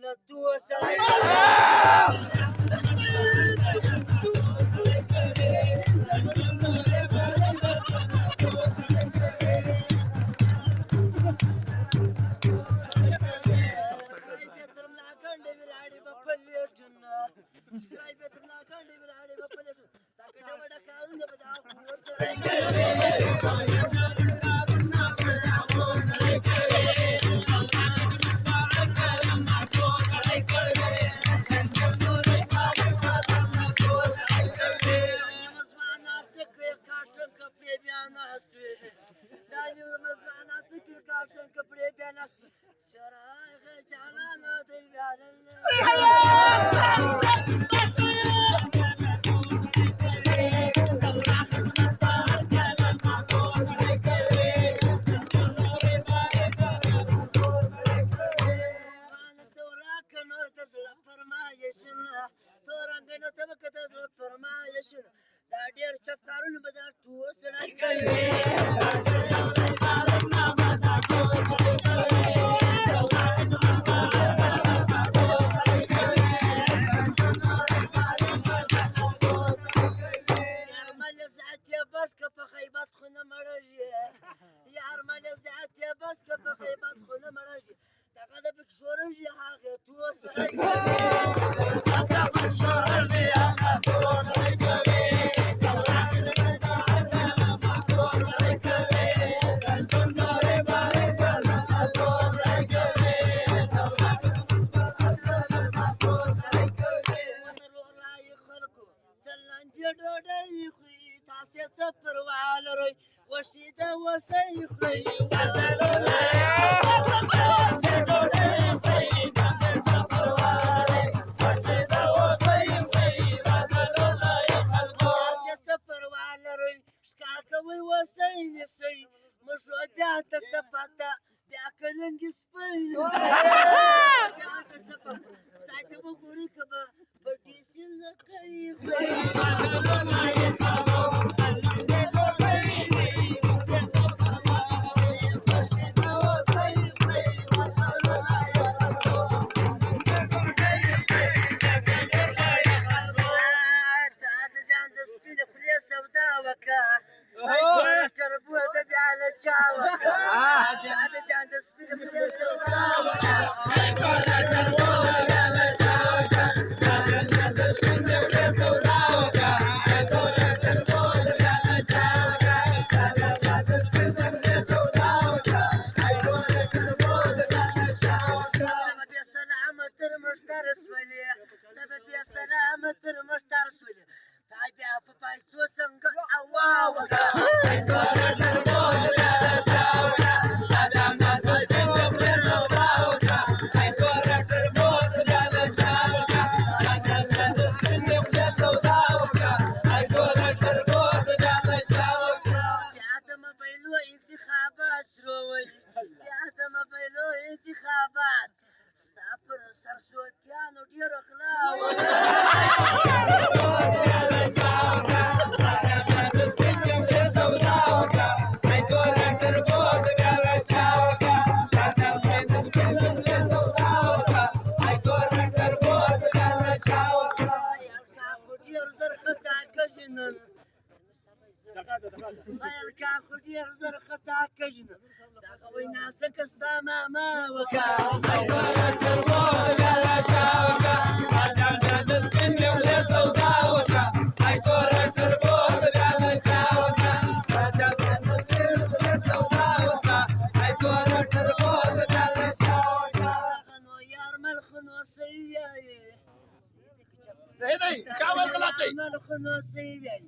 هغه تو سړی कपड़े पहना शराय जाना न दे دا ډېر چکارونه به دا ټول سړی کوي بس که په غیبت خو نه مړېږي یار ملې زیات یې بس که په غیبت خو نه مړېږي دغه د پکې شورېږي هغې تو سړی ډوډۍ خوري تاسې څه پروا لرئ خوښي د اوسئ خورئ تاسې څه پروا لرئ ښکار کوئ اوسئ نیسئ موږ بیا ته څه پته بیا کلنګې سپی نیسئ بیا ته څه پته خدای ته وګورئ که به پټې سي نه کوي سودا وکا ای ګوره تربوز بیا له چا وکا دا د ځان د سپین خولې سودا وکا ای ګوره تربوز بیا له چا وکا دا د ځان د سپین خولې سودا وکا ای ګوره تربوز بیا له چا وکا دا د ځان د سپین خولې سودا وکا ای ګوره تربوز بیا له چا وکا ته بیا سلام تر مشتر سولې ته بیا سلام تر مشتر سولې تا بیا په پیسو څنګه هوا وکړه ای ګوره تربوز بیا له چا وکړه دا د ځان د سپین خولې سودا وکړه ای ګوره تربوز بیا له چا وکړه دا د ځان د سپین خولې سودا وکړه ای ګوره تربوز بیا له چا وکړه بیا د موبایلو انتخابات شروع بیا د موبایلو انتخابات ستا پر سرسوتیانو ډېره غلا الکا خو ډېر زر خطا کږي نه دغه وینا ځکه ستا ماما وکړه ای ګوره تربوز بیا له چا وکړه دا د ځان د سپین خولې سودا وکړه ای ګوره تربوز بیا له چا وکړه دا د ځان د سپین خولې سودا وکړه ای ګوره تربوز بیا له چا وکړه دغه نو یار مل خو نو صحیح وایي صحیح دی چا ویل غلط دی مل خو نو صحیح وایي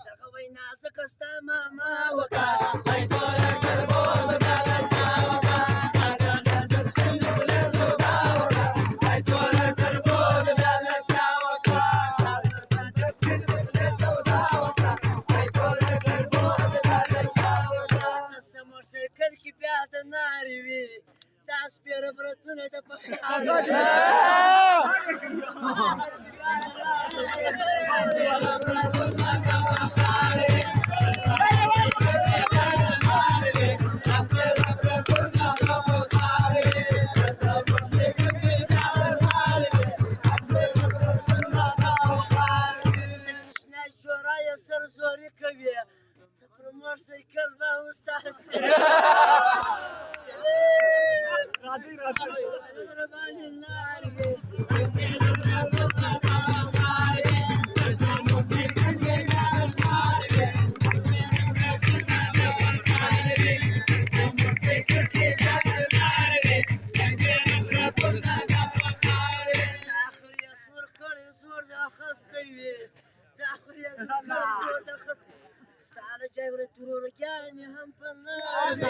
دغه وینا ځکه ستا ماما وکړه ای ګوره تربوز بیا له چا وکړه دا د ځان د سپین خولې سودا وکړه ای ګوره تربوز بیا له چا وکړه دا د ځان د سپین خولې سودا وکړه ای ګوره تربوز بیا له چا وکړه د موټرسایکل کې بیا د نارې وي دا سپېره برتونه د پخار ضربان النار تاخر يا صور كل صور ده خصني تاخر يا صور ده خصني استعار جايبر الدرور جاني هم فنان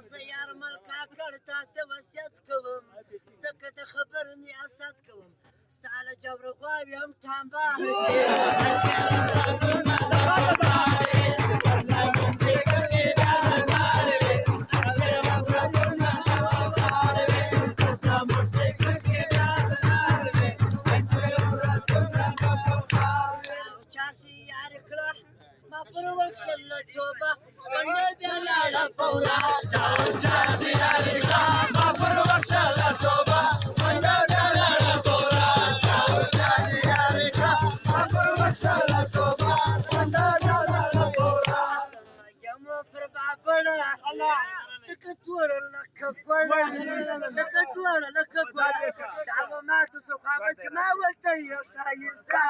سيارة ملكة كرتا توسيتكم سكت خبرني أسدكم استعار جبر غوابي هم تنباهي وشاشي يعرف راح ما بروك شلتوبة والنبي على فورا وشاشي يعرف راح ما بروك شلتوبة والنبي على فورا وشاشي يعرف راح ما بروك شلتوبة والنبي على فورا يوم فربع بنا تكتور لك بنا تكتور لك بنا دعوة ما تسوق عبدك ما ولتي شايستا